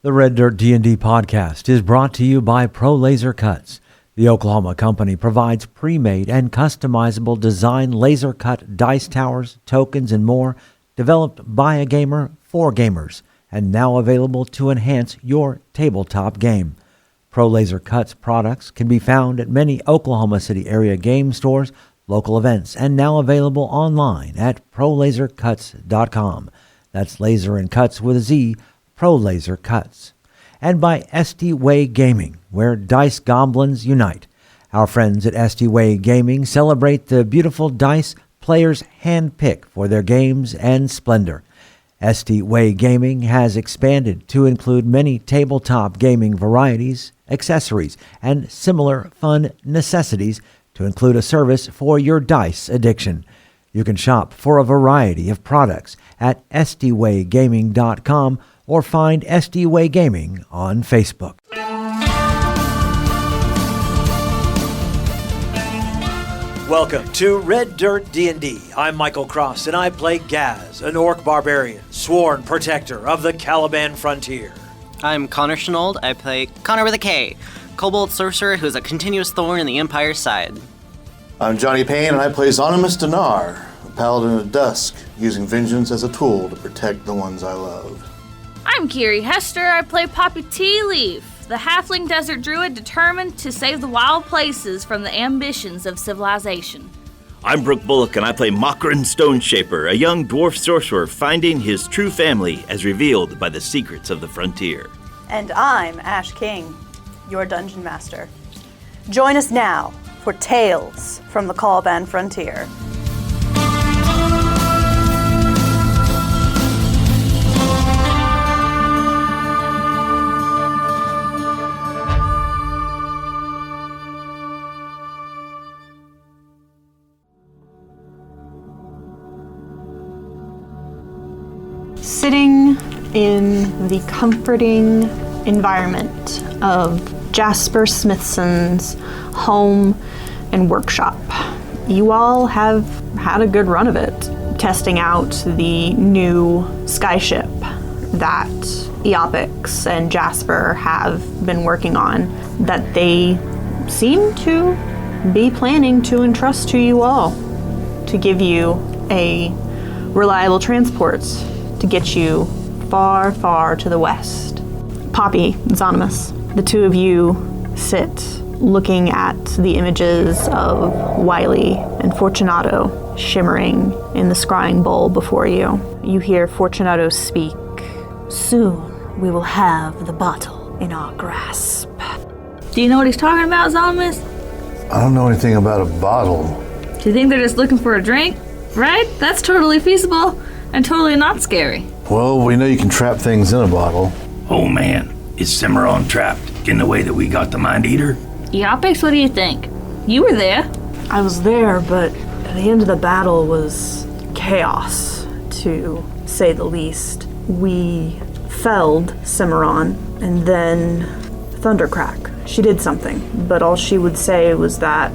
The Red Dirt D&D podcast is brought to you by Pro Laser Cuts. The Oklahoma company provides pre-made and customizable design laser cut dice towers, tokens, and more, developed by a gamer for gamers, and now available to enhance your tabletop game. Pro Laser Cuts products can be found at many Oklahoma City area game stores, local events, and now available online at prolasercuts.com. That's laser and cuts with a Z, Pro Laser Cuts. And by SD Way Gaming, where dice goblins unite. Our friends at SD Way Gaming celebrate the beautiful dice players handpick for their games and splendor. SD Way Gaming has expanded to include many tabletop gaming varieties, accessories, and similar fun necessities to include a service for your dice addiction. You can shop for a variety of products at sdwaygaming.com or find SD Way Gaming on Facebook. Welcome to Red Dirt D&D. I'm Michael Cross, and I play Gaz, an orc barbarian, sworn protector of the Caliban frontier. I'm Konnor Shenold. I play Konnor with a K, Kobold Sorcerer who's a continuous thorn in the Empire's side. I'm Johnny Payne, and I play Zonimus Dinar, a paladin of dusk, using vengeance as a tool to protect the ones I love. I'm Kiri Hester. I play Poppy Tea Leaf, the halfling desert druid determined to save the wild places from the ambitions of civilization. I'm Brooke Bullock, and I play Moran Stoneshaper, a young dwarf sorcerer finding his true family as revealed by the secrets of the frontier. And I'm Ash King, your dungeon master. Join us now for Tales from the Caliban Frontier. Sitting in the comforting environment of Jasper Smithson's home and workshop, you all have had a good run of it, testing out the new skyship that Eopix and Jasper have been working on, that they seem to be planning to entrust to you all, to give you a reliable transport to get you far, far to the west. Poppy, Zonimus, the two of you sit looking at the images of Wiley and Fortunato shimmering in the scrying bowl before you. You hear Fortunato speak. Soon we will have the bottle in our grasp. Do you know what he's talking about, Zonimus? I don't know anything about a bottle. Do you think they're just looking for a drink? Right? That's totally feasible and totally not scary. Well, we know you can trap things in a bottle. Oh man, is Cimarron trapped in the way that we got the Mind Eater? Eopix, what do you think? You were there. I was there, but the end of the battle was chaos, to say the least. We felled Cimarron, and then Thundercrack. She did something, but all she would say was that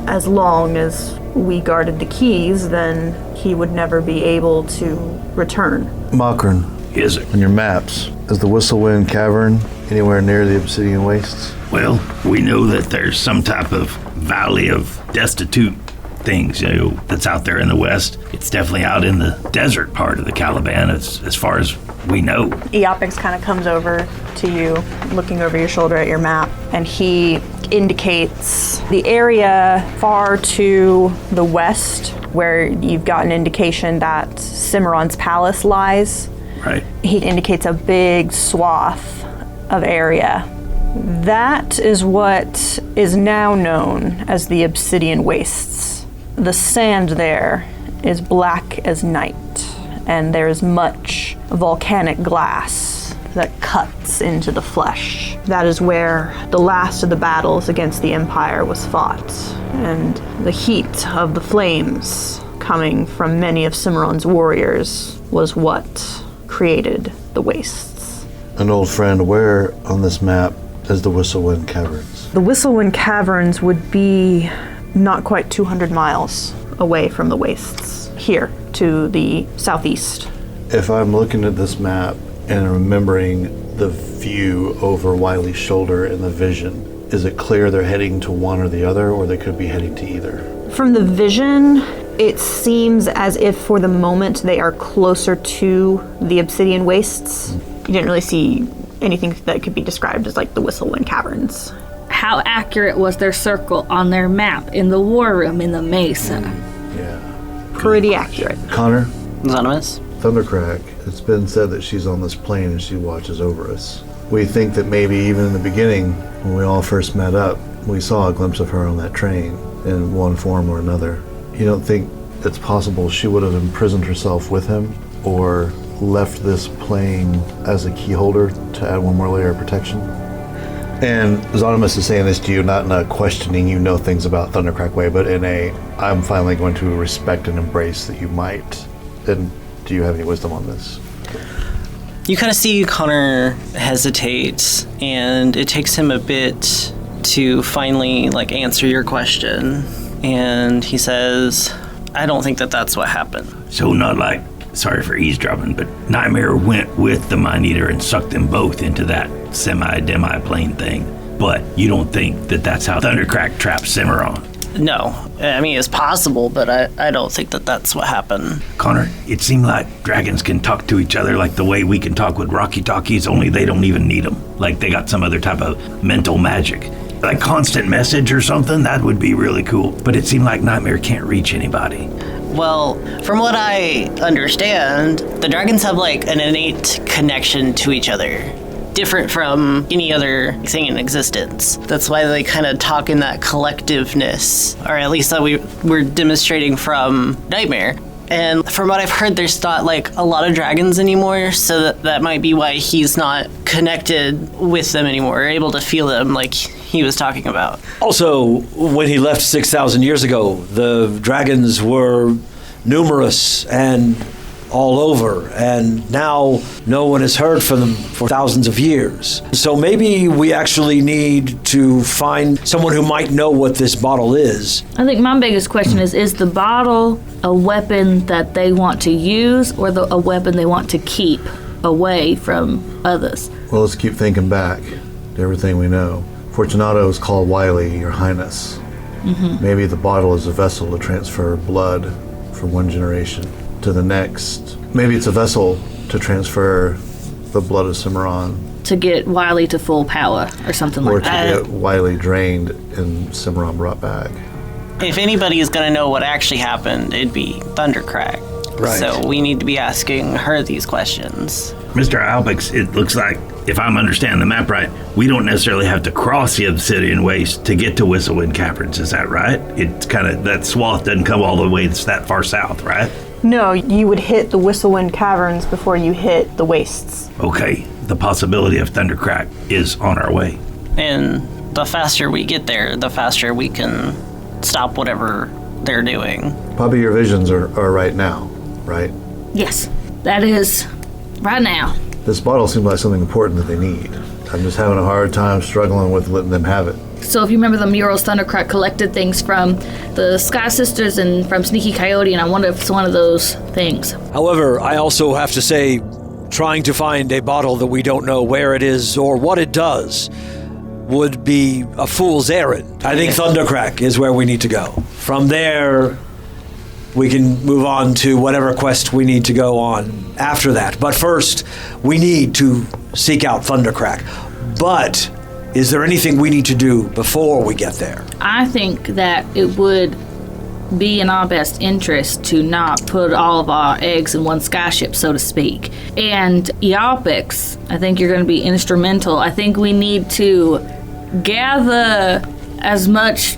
as long as we guarded the keys, then he would never be able to return. Mockern, Is it? on your maps, is the Whistlewind Cavern anywhere near the Obsidian Wastes? Well, we know that there's some type of valley of destitute things, that's out there in the west. It's definitely out in the desert part of the Caliban, as far as we know. Eopix kind of comes over to you, looking over your shoulder at your map, and he indicates the area far to the west, where you've got an indication that Cimarron's palace lies. Right. He indicates a big swath of area. That is what is now known as the Obsidian Wastes. The sand there is black as night, and there is much volcanic glass that cuts into the flesh. That is where the last of the battles against the Empire was fought, and the heat of the flames coming from many of Cimarron's warriors was what created the wastes. An old friend, where on this map is the Whistlewind Caverns? The Whistlewind Caverns would be not quite 200 miles away from the wastes, here to the southeast. If I'm looking at this map and remembering the view over Wiley's shoulder and the vision, is it clear they're heading to one or the other, or they could be heading to either? From the vision, it seems as if for the moment they are closer to the Obsidian Wastes. You didn't really see anything that could be described as like the Whistlewind Caverns. How accurate was their circle on their map in the war room in the Mesa? Yeah. Pretty accurate. Konnor? Anonymous? Thundercrack, it's been said that she's on this plane and she watches over us. We think that maybe even in the beginning, when we all first met up, we saw a glimpse of her on that train in one form or another. You don't think it's possible she would have imprisoned herself with him, or left this plane as a key holder to add one more layer of protection? And Zonimus is saying this to you, not in a questioning you know things about Thundercrack way, but in a, I'm finally going to respect and embrace that you might. And do you have any wisdom on this? You kind of see Konnor hesitate, and it takes him a bit to finally answer your question. And he says, I don't think that that's what happened. So not like, sorry for eavesdropping, but Nightmare went with the Mind Eater and sucked them both into that semi-demi-plane thing. But you don't think that that's how Thundercrack trapped Cimarron? No. I mean, it's possible, but I don't think that that's what happened. Konnor, it seemed like dragons can talk to each other like the way we can talk with Rocky-Talkies, only they don't even need them. Like they got some other type of mental magic. Like constant message or something, that would be really cool. But it seemed like Nightmare can't reach anybody. Well, from what I understand, the dragons have an innate connection to each other. Different from any other thing in existence. That's why they kind of talk in that collectiveness, or at least that we're demonstrating from Nightmare. And from what I've heard, there's not a lot of dragons anymore, so that might be why he's not connected with them anymore, or able to feel them like he was talking about. Also, when he left 6,000 years ago, the dragons were numerous and all over, and now no one has heard from them for thousands of years. So maybe we actually need to find someone who might know what this bottle is. I think my biggest question is the bottle a weapon that they want to use, or a weapon they want to keep away from others? Well, let's keep thinking back to everything we know. Fortunato is called Wiley, Your Highness. Mm-hmm. Maybe the bottle is a vessel to transfer blood from one generation to the next. Maybe it's a vessel to transfer the blood of Cimarron. To get Wiley to full power or something or like that. Or to get Wiley drained and Cimarron brought back. If anybody is going to know what actually happened, it'd be Thundercrack. Right. So we need to be asking her these questions. Mr. Albix, it looks like, if I'm understanding the map right, we don't necessarily have to cross the Obsidian Waste to get to Whistlewind Caverns, is that right? It's kind of, that swath doesn't come all the way that far south, right? No, you would hit the Whistlewind Caverns before you hit the Wastes. Okay, the possibility of Thundercrack is on our way. And the faster we get there, the faster we can stop whatever they're doing. Probably your visions are right now, right? Yes, that is right now. This bottle seems like something important that they need. I'm just having a hard time struggling with letting them have it. So if you remember the murals, Thundercrack collected things from the Sky Sisters and from Sneaky Coyote, and I wonder if it's one of those things. However, I also have to say, trying to find a bottle that we don't know where it is or what it does would be a fool's errand. I think Thundercrack is where we need to go. From there, we can move on to whatever quest we need to go on after that. But first, we need to seek out Thundercrack. But is there anything we need to do before we get there? I think that it would be in our best interest to not put all of our eggs in one skyship, so to speak. And Eopix, I think you're going to be instrumental. I think we need to gather as much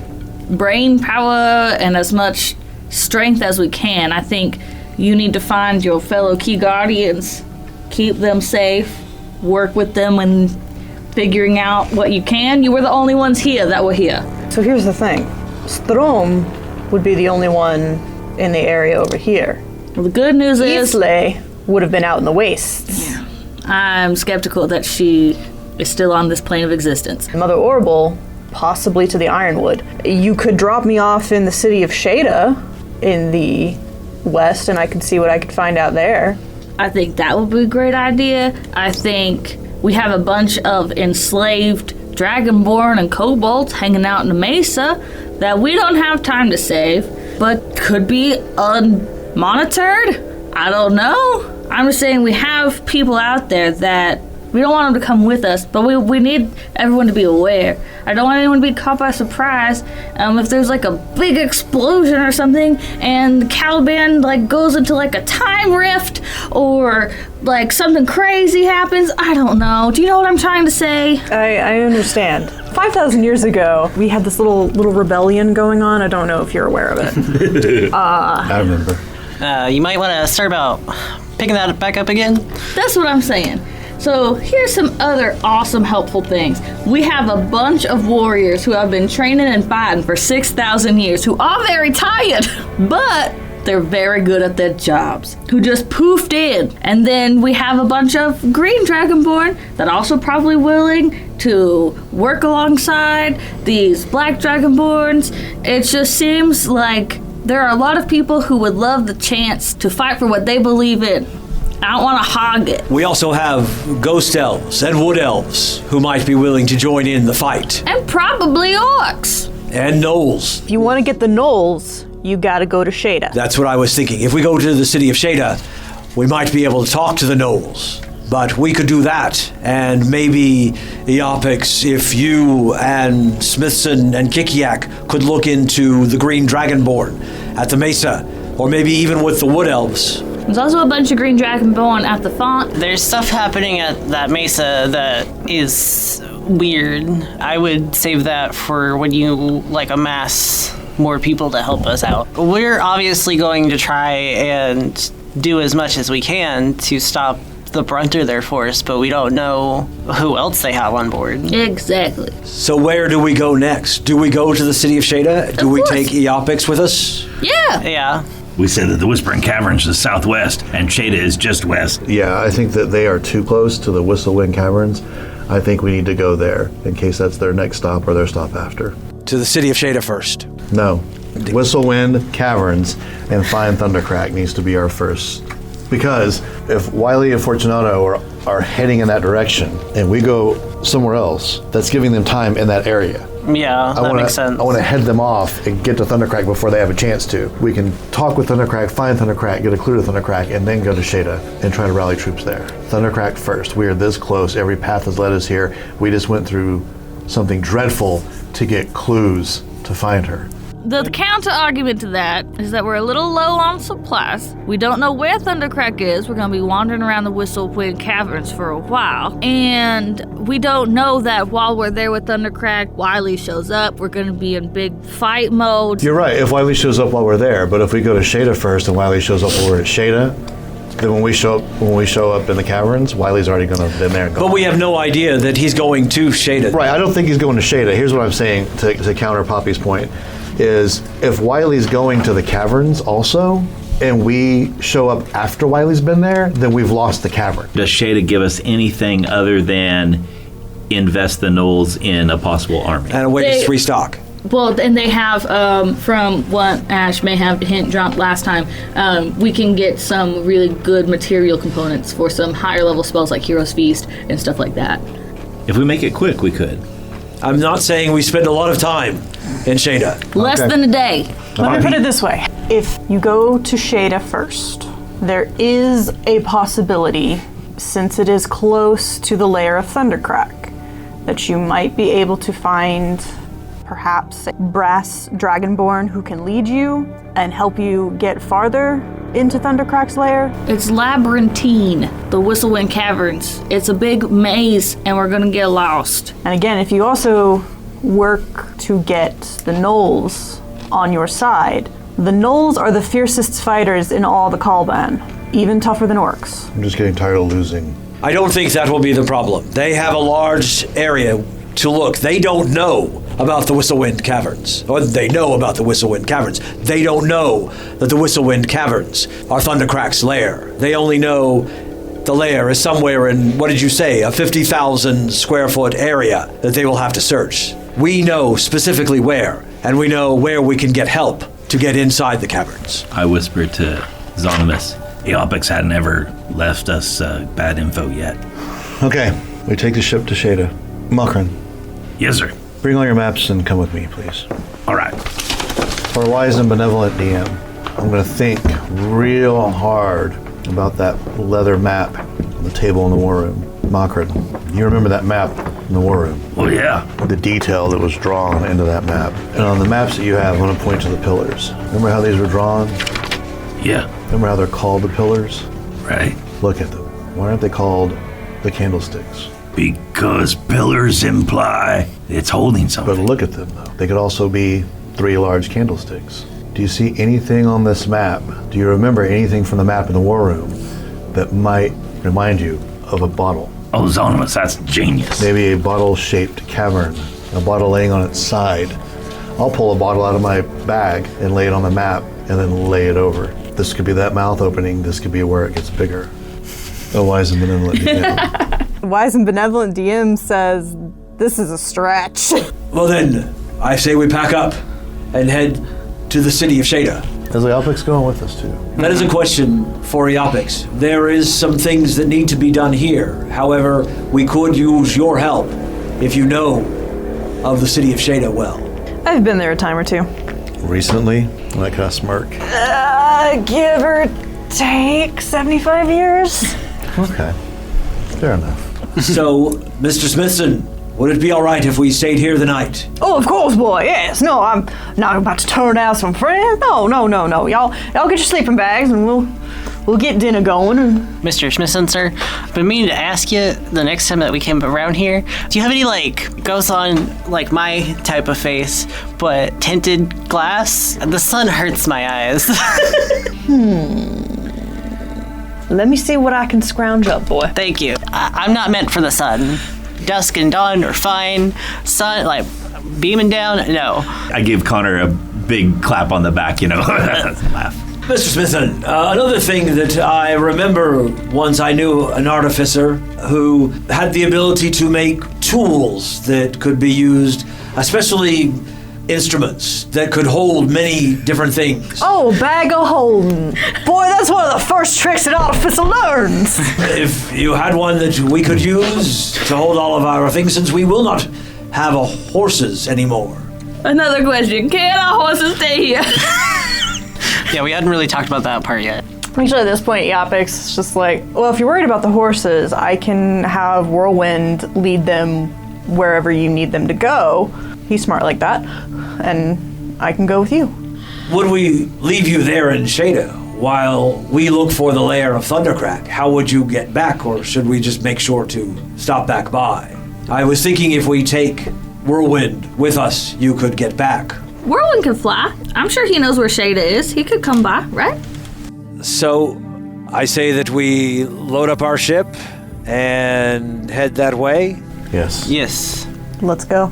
brain power and as much strength as we can. I think you need to find your fellow Key Guardians, keep them safe, work with them in figuring out what you can. You were the only ones here that were here. So here's the thing. Strom would be the only one in the area over here. Well, the good news is Islay would have been out in the wastes. Yeah. I'm skeptical that she is still on this plane of existence. Mother Orbital, possibly to the Ironwood. You could drop me off in the city of Shada in the west, and I could see what I could find out there. I think that would be a great idea. I think we have a bunch of enslaved Dragonborn and Kobolds hanging out in the mesa that we don't have time to save, but could be unmonitored. I don't know. I'm just saying we have people out there that we don't want them to come with us, but we need everyone to be aware. I don't want anyone to be caught by surprise. If there's like a big explosion or something, and Caliban like goes into like a time rift, or like something crazy happens. I don't know. Do you know what I'm trying to say? I understand. 5,000 years ago, we had this little rebellion going on. I don't know if you're aware of it. I remember. You might want to start about picking that back up again. That's what I'm saying. So here's some other awesome, helpful things. We have a bunch of warriors who have been training and fighting for 6,000 years, who are very tired, but they're very good at their jobs, who just poofed in. And then we have a bunch of green Dragonborn that also probably willing to work alongside these black Dragonborns. It just seems like there are a lot of people who would love the chance to fight for what they believe in. I don't want to hog it. We also have ghost elves and wood elves who might be willing to join in the fight. And probably orcs. And gnolls. If you want to get the gnolls, you got to go to Shada. That's what I was thinking. If we go to the city of Shada, we might be able to talk to the gnolls. But we could do that, and maybe, Eopix, if you and Smithson and Kikiak could look into the Green Dragonborn at the Mesa, or maybe even with the Wood Elves. There's also a bunch of green Dragonborn at the font. There's stuff happening at that mesa that is weird. I would save that for when you like amass more people to help us out. We're obviously going to try and do as much as we can to stop the brunt of their force, but we don't know who else they have on board. Exactly. So where do we go next? Do we go to the city of Shada? Do we take Eopix with us? Yeah. Yeah. We said that the Whispering Caverns is southwest, and Shada is just west. Yeah, I think that they are too close to the Whistlewind Caverns. I think we need to go there in case that's their next stop or their stop after. To the city of Shada first. No. Whistlewind Caverns and find Thundercrack needs to be our first. Because if Wiley and Fortunato are heading in that direction and we go somewhere else, that's giving them time in that area. Yeah, that makes sense. I want to head them off and get to Thundercrack before they have a chance to. We can talk with Thundercrack, find Thundercrack, get a clue to Thundercrack, and then go to Shada and try to rally troops there. Thundercrack first. We are this close. Every path has led us here. We just went through something dreadful to get clues to find her. The counter argument to that is that we're a little low on supplies. We don't know where Thundercrack is. We're going to be wandering around the Whistlewind Caverns for a while. And we don't know that while we're there with Thundercrack, Wiley shows up. We're going to be in big fight mode. You're right, if Wiley shows up while we're there, but if we go to Shada first and Wiley shows up while we're at Shada, then when we show up in the caverns, Wiley's already going to have been there and gone. But we have no idea that he's going to Shada. Right, I don't think he's going to Shada. Here's what I'm saying to counter Poppy's point. Is if Wiley's going to the caverns also, and we show up after Wiley's been there, then we've lost the cavern. Does Shada give us anything other than invest the gnolls in a possible army? And a way to restock. Well, and they have, from what Ash may have hint dropped last time, we can get some really good material components for some higher level spells like Hero's Feast and stuff like that. If we make it quick, we could. I'm not saying we spend a lot of time in Shada. Less than a day. Let me put it this way. If you go to Shada first, there is a possibility, since it is close to the lair of Thundercrack, that you might be able to find perhaps a brass dragonborn who can lead you and help you get farther into Thundercrack's lair. It's labyrinthine, the Whistlewind Caverns. It's a big maze, and we're gonna get lost. And again, if you also work to get the gnolls on your side, the gnolls are the fiercest fighters in all the Kalban, even tougher than orcs. I'm just getting tired of losing. I don't think that will be the problem. They have a large area to look. They don't know about the Whistlewind Caverns. Or they know about the Whistlewind Caverns. They don't know that the Whistlewind Caverns are Thundercrack's lair. They only know the lair is somewhere in, what did you say, a 50,000 square foot area that they will have to search. We know specifically where, and we know where we can get help to get inside the caverns. I whispered to Zonimus, Eopix hadn't ever left us bad info yet. Okay, we take the ship to Shada. Moran, Yes, sir. bring all your maps and come with me, please. All right. For a wise and benevolent DM, I'm going to think real hard about that leather map on the table in the war room. Moran, you remember that map in the war room? Well, yeah. The detail that was drawn into that map. And on the maps that you have, I'm going to point to the pillars. Remember how these were drawn? Yeah. Remember how they're called the pillars? Right. Look at them. Why aren't they called the candlesticks? Because pillars imply it's holding But something. look at them, though. They could also be 3 large candlesticks. Do you see anything on this map? Do you remember anything from the map in the war room that might remind you of a bottle? Oh, Zonimus, that's genius. Maybe a bottle-shaped cavern, a bottle laying on its side. I'll pull a bottle out of my bag and lay it on the map and then lay it over. This could be that mouth opening. This could be where it gets bigger. A wise and benevolent DM. Wise and benevolent DM says, this is a stretch. Well then, I say we pack up and head to the city of Shada. Is Eopix going with us, too? That is a question for Eopix. There is some things that need to be done here. However, we could use your help if you know of the city of Shada well. I've been there a time or two. Recently? And I kind of smirk. Give or take 75 years. Okay. Fair enough. So, Mr. Smithson, would it be all right if we stayed here the night? Oh, of course, boy. Yes. No, I'm not about to turn out some friends. No. Y'all get your sleeping bags and we'll get dinner going. And Mr. Smithson, sir, I've been meaning to ask you the next time that we came around here, do you have any, goes on, my type of face, but tinted glass? The sun hurts my eyes. let me see what I can scrounge up, boy. Thank you. I'm not meant for the sun. Dusk and dawn are fine. Sun, beaming down, no. I give Konnor a big clap on the back, laugh. Mr. Smithson, another thing that I remember once I knew an artificer who had the ability to make tools that could be used, especially instruments that could hold many different things. Oh, bag of holding. Boy, that's one of the first tricks an artificer learns. If you had one that we could use to hold all of our things, since we will not have horses anymore. Another question. Can our horses stay here? Yeah, we hadn't really talked about that part yet. Actually, at this point, Eopix is just well, if you're worried about the horses, I can have Whirlwind lead them wherever you need them to go. He's smart like that, and I can go with you. Would we leave you there in Shada while we look for the lair of Thundercrack? How would you get back, or should we just make sure to stop back by? I was thinking if we take Whirlwind with us, you could get back. Whirlwind can fly. I'm sure he knows where Shada is. He could come by, right? So, I say that we load up our ship and head that way. Yes. Yes. Let's go.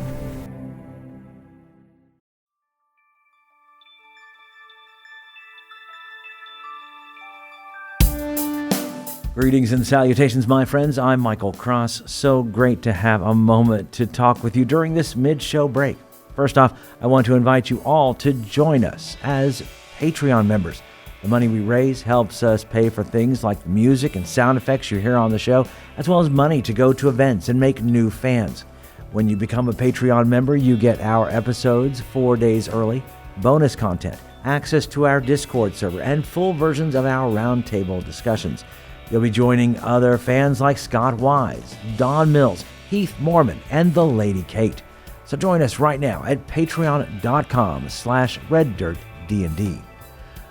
Greetings and salutations, my friends. I'm Michael Cross. So great to have a moment to talk with you during this mid-show break. First off, I want to invite you all to join us as Patreon members. The money we raise helps us pay for things like the music and sound effects you hear on the show, as well as money to go to events and make new fans. When you become a Patreon member, you get our episodes 4 days early, bonus content, access to our Discord server, and full versions of our roundtable discussions. You'll be joining other fans like Scott Wise, Don Mills, Heath Mormon, and the Lady Kate. So join us right now at patreon.com/reddirtdnd.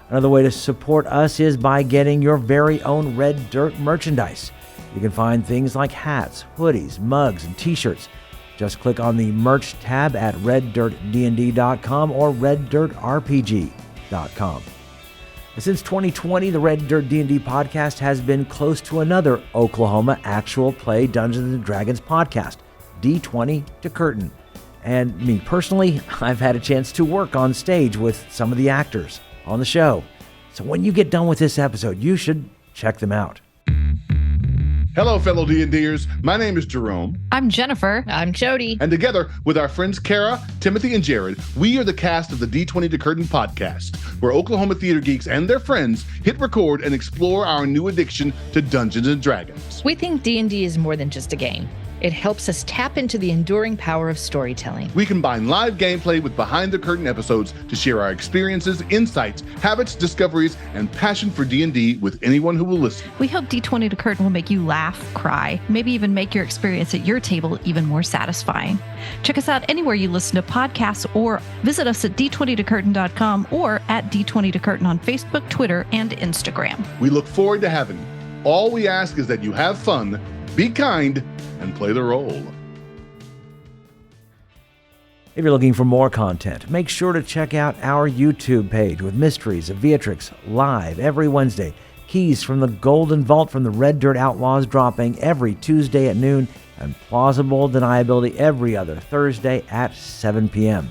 Another way to support us is by getting your very own Red Dirt merchandise. You can find things like hats, hoodies, mugs, and t-shirts. Just click on the merch tab at reddirtdnd.com or reddirtrpg.com. Since 2020, the Red Dirt D&D podcast has been close to another Oklahoma actual play Dungeons & Dragons podcast, D20 to Curtain. And me personally, I've had a chance to work on stage with some of the actors on the show. So when you get done with this episode, you should check them out. Hello, fellow D&Ders. My name is Jerome. I'm Jennifer. I'm Jody. And together with our friends Kara, Timothy, and Jared, we are the cast of the D20 to Curtain podcast, where Oklahoma theater geeks and their friends hit record and explore our new addiction to Dungeons & Dragons. We think D&D is more than just a game. It helps us tap into the enduring power of storytelling. We combine live gameplay with behind-the-curtain episodes to share our experiences, insights, habits, discoveries, and passion for D&D with anyone who will listen. We hope D20 to Curtain will make you laugh, cry, maybe even make your experience at your table even more satisfying. Check us out anywhere you listen to podcasts or visit us at d20tocurtain.com or at D20 to Curtain on Facebook, Twitter, and Instagram. We look forward to having you. All we ask is that you have fun, be kind, and play the role. If you're looking for more content, make sure to check out our YouTube page with Mysteries of Beatrix live every Wednesday. Keys from the Golden Vault from the Red Dirt Outlaws dropping every Tuesday at noon, and Plausible Deniability every other Thursday at 7 p.m.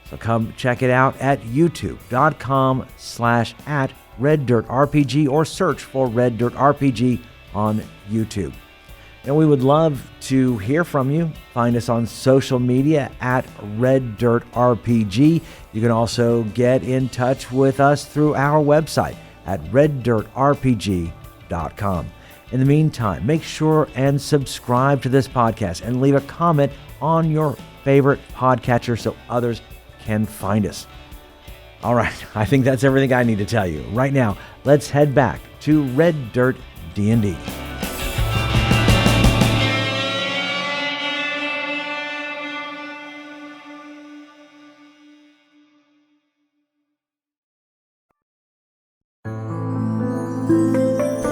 So come check it out at youtube.com/@RedDirtRPG or search for Red Dirt RPG on YouTube. And we would love to hear from you. Find us on social media at Red Dirt RPG. You can also get in touch with us through our website at reddirtrpg.com. In the meantime, make sure and subscribe to this podcast and leave a comment on your favorite podcatcher so others can find us. All right, I think that's everything I need to tell you. Right now, let's head back to Red Dirt D&D.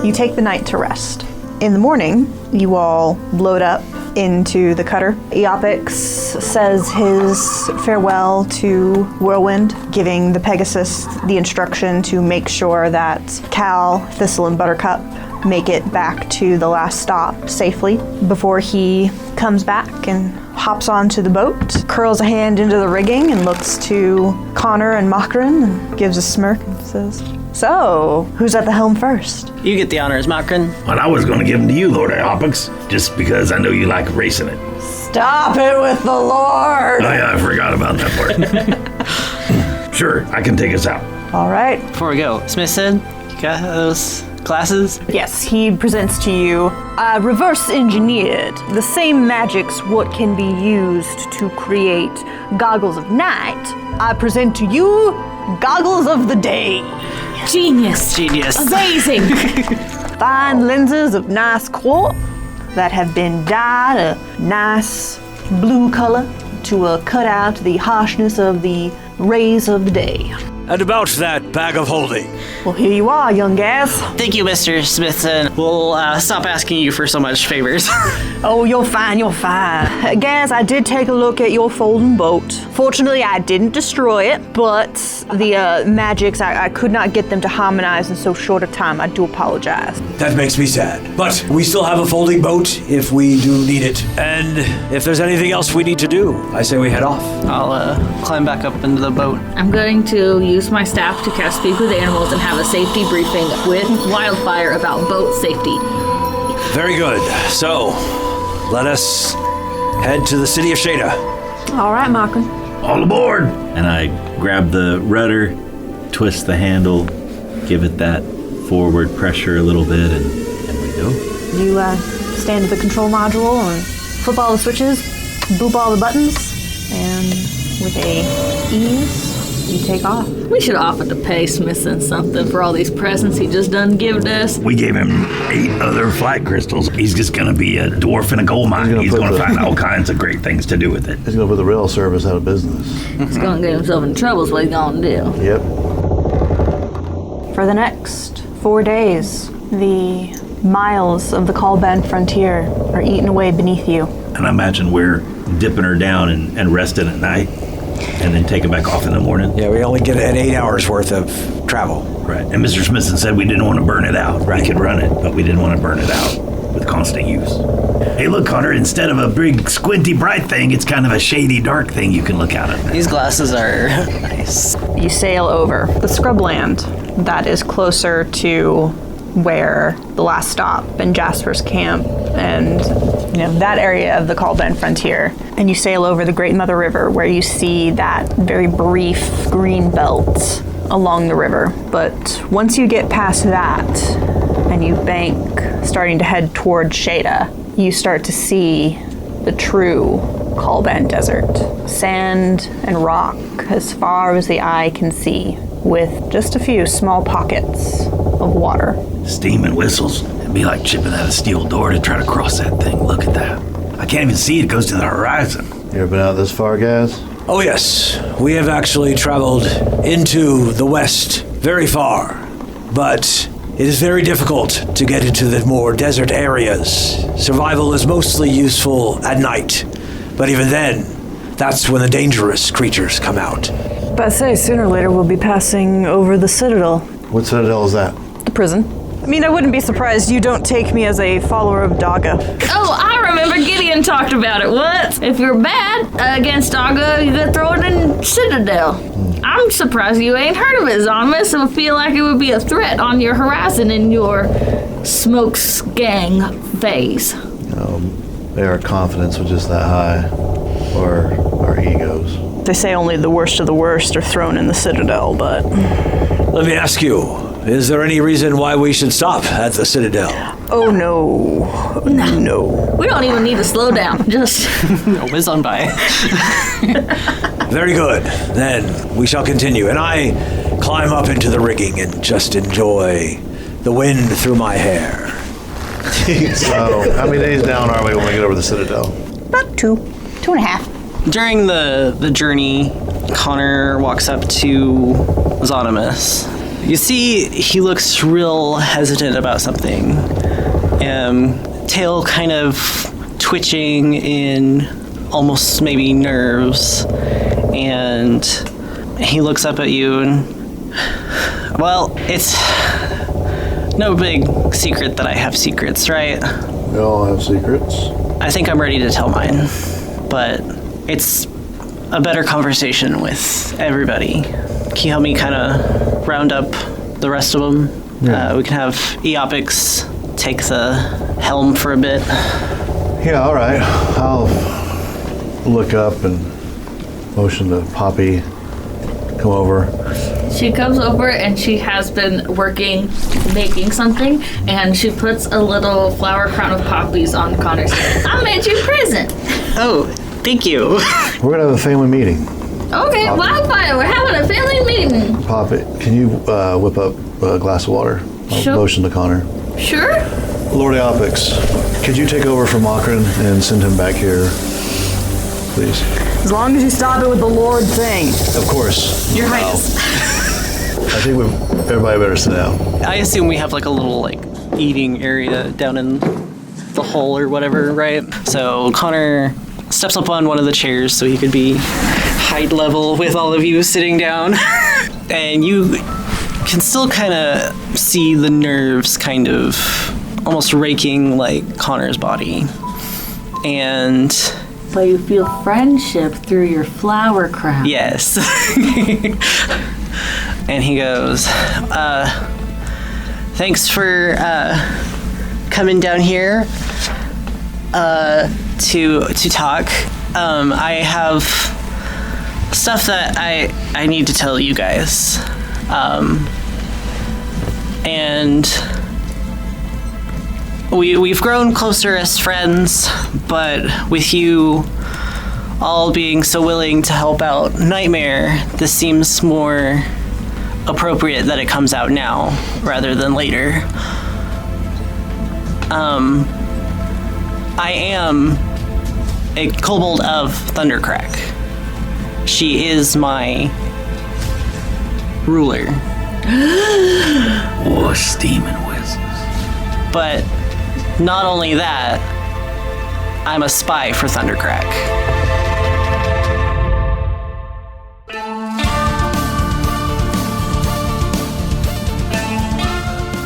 You take the night to rest. In the morning, you all load up into the cutter. Eopix says his farewell to Whirlwind, giving the Pegasus the instruction to make sure that Cal, Thistle, and Buttercup make it back to the last stop safely before he comes back and hops onto the boat, curls a hand into the rigging and looks to Konnor and Moran and gives a smirk and says, "So, who's at the helm first?" You get the honors, Moran. Well, I was going to give them to you, Lord Eopix, just because I know you like racing it. Stop it with the Lord! Oh yeah, I forgot about that part. Sure, I can take us out. All right. Before we go, Smithson, you got those glasses? Yes, he presents to you, reverse engineered. The same magics what can be used to create goggles of night. I present to you goggles of the day. Genius. Amazing. Fine lenses of nice quartz that have been dyed a nice blue color to cut out the harshness of the rays of the day. And about that bag of holding. Well, here you are, young Gaz. Thank you, Mr. Smithson. We'll stop asking you for so much favors. Oh, you're fine, you're fine. Gaz, I did take a look at your folding boat. Fortunately, I didn't destroy it, but the magics, I could not get them to harmonize in so short a time. I do apologize. That makes me sad. But we still have a folding boat if we do need it. And if there's anything else we need to do, I say we head off. I'll climb back up into the boat. I'm going to use my staff to cast Speak with Animals and have a safety briefing with Wildfire about boat safety. Very good. So, let us head to the city of Shada. All right, Moran. All aboard! And I grab the rudder, twist the handle, give it that forward pressure a little bit, and we go. You stand at the control module and flip all the switches, boop all the buttons, and with a ease, you take off. We should offer to pay Smithson something for all these presents he just done gived us. We gave him 8 other flight crystals. He's just going to be a dwarf in a gold mine. He's going to find all kinds of great things to do with it. He's going to put the rail service out of business. He's going to get himself in trouble is what he's going to do. Yep. For the next 4 days, the miles of the Callband frontier are eaten away beneath you. And I imagine we're dipping her down and resting at night and then taking back off in the morning. Yeah, we only get an 8 hours worth of travel. Right. And Mr. Smithson said we didn't want to burn it out. Right. We could run it, but we didn't want to burn it out with constant use. Hey, look, Konnor, instead of a big squinty bright thing, it's kind of a shady dark thing you can look out at. These glasses are nice. You sail over the scrubland that is closer to where the last stop and Jasper's camp and that area of the Callbend frontier. And you sail over the Great Mother River where you see that very brief green belt along the river. But once you get past that and you bank starting to head toward Shada, you start to see the true Callbend Desert. Sand and rock as far as the eye can see, with just a few small pockets of water. Steam and whistles. It'd be like chipping at a steel door to try to cross that thing. Look at that. I can't even see it. It goes to the horizon. You ever been out this far, Gaz? Oh, yes. We have actually traveled into the west very far, but it is very difficult to get into the more desert areas. Survival is mostly useful at night, but even then, that's when the dangerous creatures come out. But I say, sooner or later we'll be passing over the Citadel. What citadel is that? The prison. I mean, I wouldn't be surprised you don't take me as a follower of Daga. Oh, I remember Gideon talked about it once. If you're bad against Daga, you gotta throw it in Citadel. I'm surprised you ain't heard of it, Zonomus. It would feel like it would be a threat on your horizon in your smokes gang phase. Our confidence was just that high, or our egos. They say only the worst of the worst are thrown in the Citadel, but... Let me ask you, is there any reason why we should stop at the Citadel? Oh, no. No. We don't even need to slow down. Just whiz on by. Very good. Then we shall continue. And I climb up into the rigging and just enjoy the wind through my hair. So, how many days down are we when we get over the Citadel? About 2.5. During the journey, Konnor walks up to Zonomus. You see, he looks real hesitant about something. Tail kind of twitching in almost maybe nerves. And he looks up at you and, well, it's no big secret that I have secrets, right? We all have secrets. I think I'm ready to tell mine, but it's a better conversation with everybody. Can you help me kind of round up the rest of them? Yeah. We can have Eopix take the helm for a bit. Yeah, all right. I'll look up and motion to Poppy come over. she comes over and she has been working, making something, and she puts a little flower crown of poppies on Konnor's head. I made you a present. Oh, thank you. We're gonna have a family meeting. Okay, well, I'm fine. We're having a family meeting. Poppy, can you whip up a glass of water? I'll Sure. motion to Konnor. Sure. Lord Eopix, could you take over from Moran and send him back here, please? As long as you stop it with the Lord thing. Of course. Your Highness. I think everybody better sit down. I assume we have like a little eating area down in the hole or whatever, right? So Konnor steps up on one of the chairs so he could be height level with all of you sitting down. And you can still kind of see the nerves kind of almost raking like Konnor's body. And But you feel friendship through your flower crown. yes. And he goes, thanks for coming down here to talk. I have stuff that I need to tell you guys. And we've grown closer as friends, but with you all being so willing to help out Nightmare, this seems more appropriate that it comes out now rather than later. I am a Kobold of Thundercrack. She is my ruler. Oh, steam and whistles. But not only that, I'm a spy for Thundercrack.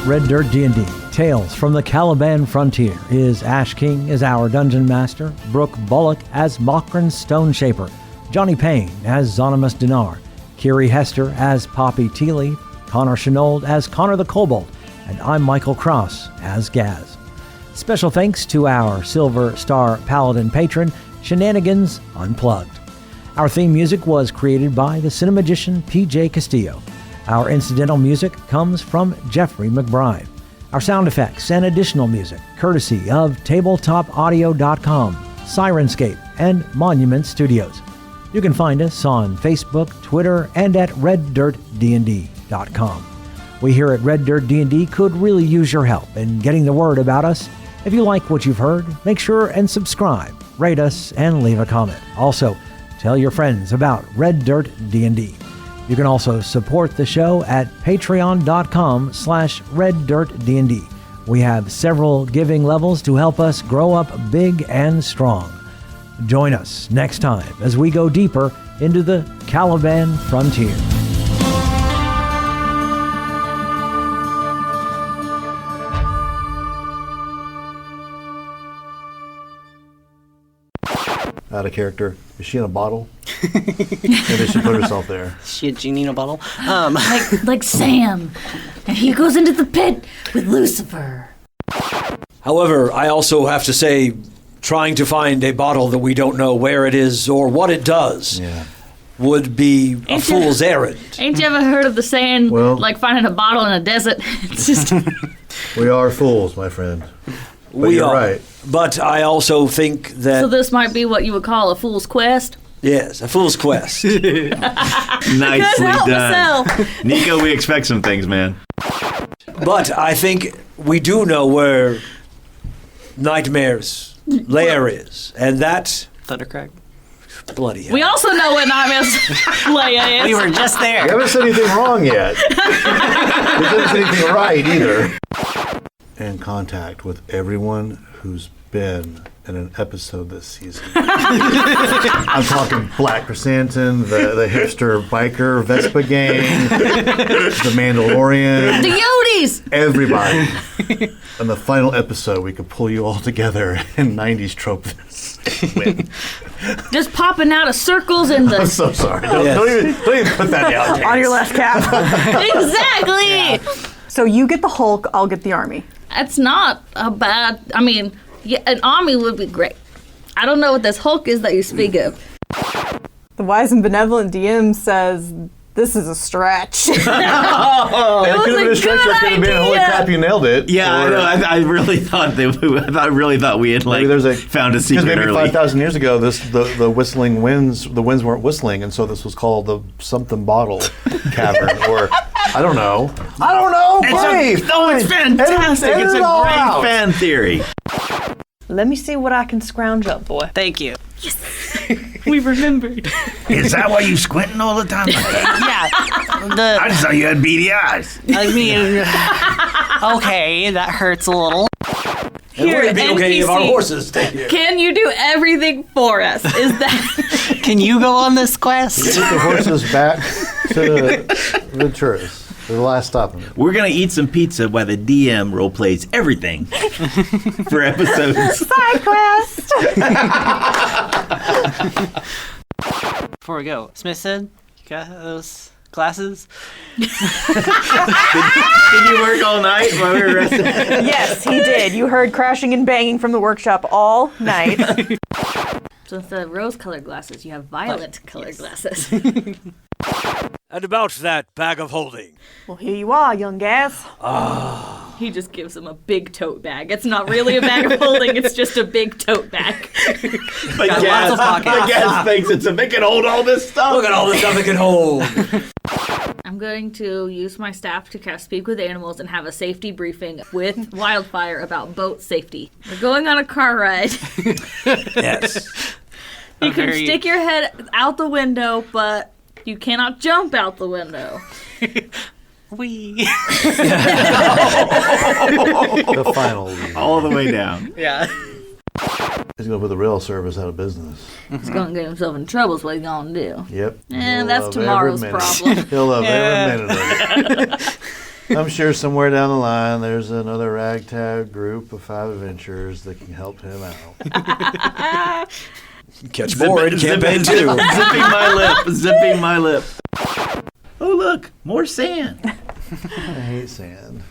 Red Dirt D&D, Tales from the Caliban Frontier is Ash King as our Dungeon Master, Brooke Bullock as Mockran Stone Shaper, Johnny Payne as Zonomus Dinar, Kiri Hester as Poppy Tealeaf, Connor Shenold as Konnor the Kobold, and I'm Michael Cross as Gaz. Special thanks to our Silver Star Paladin patron, Shenanigans Unplugged. Our theme music was created by the cinemagician PJ Castillo. Our incidental music comes from Jeffrey McBride. Our sound effects and additional music, courtesy of TabletopAudio.com, Sirenscape, and Monument Studios. You can find us on Facebook, Twitter, and at RedDirtDND.com. We here at Red Dirt D&D could really use your help in getting the word about us. If you like what you've heard, make sure and subscribe, rate us, and leave a comment. Also, tell your friends about Red Dirt D&D. You can also support the show at patreon.com/RedDirtDND. We have several giving levels to help us grow up big and strong. Join us next time as we go deeper into the Caliban frontier. Out of character. Is she in a bottle? Maybe she put herself there. Is she a genie in a bottle? Like Sam. And he goes into the pit with Lucifer. However, I also have to say, trying to find a bottle that we don't know where it is or what it does would be a fool's errand. Ain't you ever heard of the saying, like finding a bottle in a desert? It's just... We are fools, my friend. But We you're are. right. But I also think that... So this might be what you would call a fool's quest? Yes, a fool's quest. Nicely done. Nico, we expect some things, man. But I think we do know where Nightmare's lair is, and that... Thundercrack. Bloody hell. We also know what Nightmare's lair is. We were just there. You haven't said anything wrong yet. You haven't said anything right either. And contact with everyone who's been in an episode this season. I'm talking Black Chrysanthemum, the hipster biker Vespa gang, the Mandalorian, The Yotes! everybody. In the final episode, we could pull you all together and 90s trope this. Win. Just popping out of circles in the... I'm so sorry. Don't even put that out. On your left cap. Exactly! So you get the Hulk, I'll get the army. That's not a bad... I mean, yeah, an army would be great. I don't know what this Hulk is that you speak of. The wise and benevolent DM says, this is a stretch. It could have been a stretch or it could have been, holy crap, you nailed it. Yeah, I know. I really thought we had found a secret maybe early. 5,000 years ago, the whistling winds, the winds weren't whistling, and so this was called the something bottle cavern, or I don't know. Brave. It's fantastic. It's a great fan theory. Let me see what I can scrounge up, boy. Thank you. We remembered. Is that why you squinting all the time? Yeah. I just thought you had beady eyes. I mean, okay, that hurts a little. Here, It'd be okay if our NPC. horses stay here. Can you do everything for us? Is that... Can you go on this quest? Get the horses back to Venturas. They're the last stop. We're going to eat some pizza while the DM role plays everything for episodes. Side quest! Before we go, Smithson, you got those glasses? Did you work all night while we were resting? Yes, he did. You heard crashing and banging from the workshop all night. So instead of rose-colored glasses, you have violet-colored glasses. And about that bag of holding. Well, here you are, young Gaz. He just gives him a big tote bag. It's not really a bag of holding, it's just a big tote bag. But lots of pockets. Gas thinks it can hold all this stuff. Look at all the stuff it can hold. I'm going to use my staff to cast Speak with Animals and have a safety briefing with Wildfire about boat safety. We're going on a car ride. Yes. You can stick your head out the window, but you cannot jump out the window. Wee. The final lead. All the way down. Yeah. He's going to put the rail service out of business. He's going to get himself in trouble is what he's going to do. Yep. And He'll that's love tomorrow's every minute. problem. He'll love every minute of it. I'm sure somewhere down the line there's another ragtag group of 5 adventurers that can help him out. Catch more in campaign 2. Zipping my lip. Oh, look, more sand. I hate sand.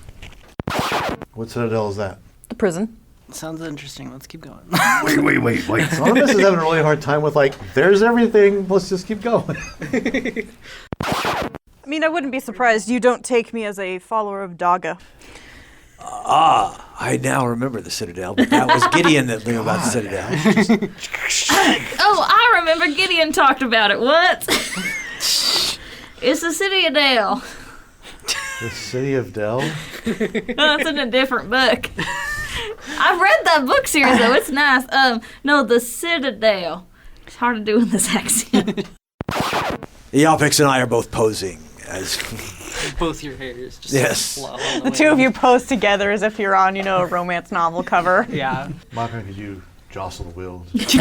What citadel is that? The prison. Sounds interesting. Let's keep going. Wait. Some of us is having a really hard time with there's everything. Let's just keep going. I mean, I wouldn't be surprised you don't take me as a follower of Daga. I now remember the Citadel, but that was Gideon that knew about the Citadel. Oh, I remember Gideon talked about it. What? It's the City of Dale. The City of Dell? Oh, it's in a different book. I've read that book series, though. It's nice. No, the Citadel. It's hard to do in this accent. Eopix and I are both posing as... Both your hairs just yes. flow. The two of you pose together as if you're on, a romance novel cover. Yeah. Moran, could you jostle the wheel? Push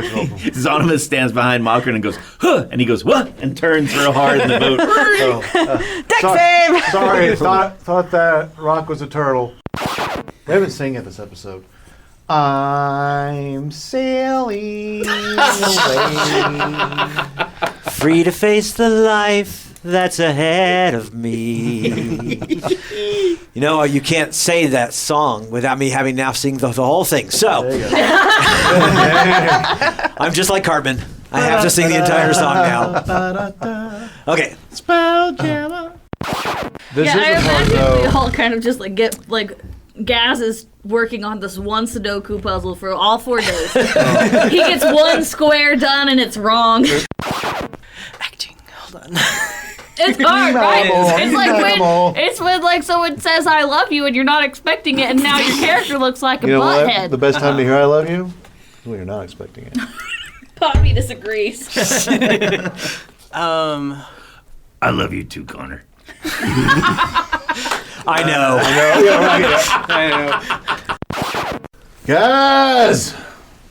it open. Zonima stands behind Moran and goes, huh, and he goes, what? And turns real hard in the boat. Deck save! Sorry, thought that rock was a turtle. We haven't sang it this episode. I'm sailing away. Free to face the life that's ahead of me. You can't say that song without me having now sing the whole thing. So, I'm just like Cartman. I have to sing the entire song now. Okay. Spelljammer. This Yeah, I is the part, imagine we though. all kind of just get Gaz is working on this one Sudoku puzzle for all 4 days. He gets one square done and it's wrong. Acting. Hold on. It's hard, right? It's when someone says I love you and you're not expecting it, and now your character looks like a You know what? butthead. The best time to hear I love you is when you're not expecting it. Poppy disagrees. I love you too, Konnor. I know. Guys!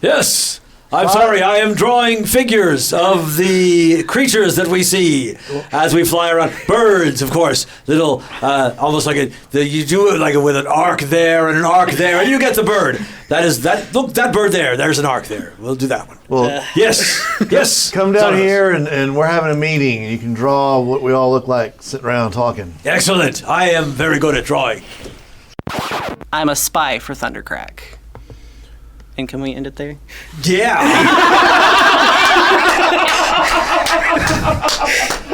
Yes. I'm sorry, I am drawing figures of the creatures that we see as we fly around. Birds, of course, little, almost like you do it with an arc there and an arc there, and you get the bird. Look, that bird there, there's an arc there. We'll do that one. Well, yes. Come down here and we're having a meeting. You can draw what we all look like sitting around talking. Excellent. I am very good at drawing. I'm a spy for Thundercrack. And can we end it there? Yeah.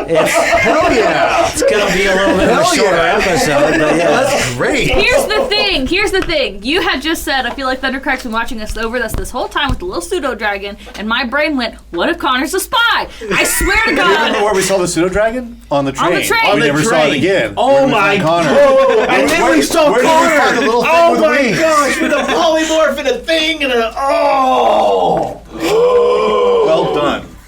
Hell yeah! It's going to be a little bit of a shorter episode, but yeah. That's great. Here's the thing. You had just said, I feel like Thundercrack's been watching us over this whole time with the little pseudo dragon, and my brain went, what if Connor's a spy? I swear to God. Remember where we saw the pseudo dragon? On the train. On the train. We never saw it again. Oh my Konnor. And then we saw Konnor. Oh with my wings? gosh, with a polymorph and a thing and a Well done.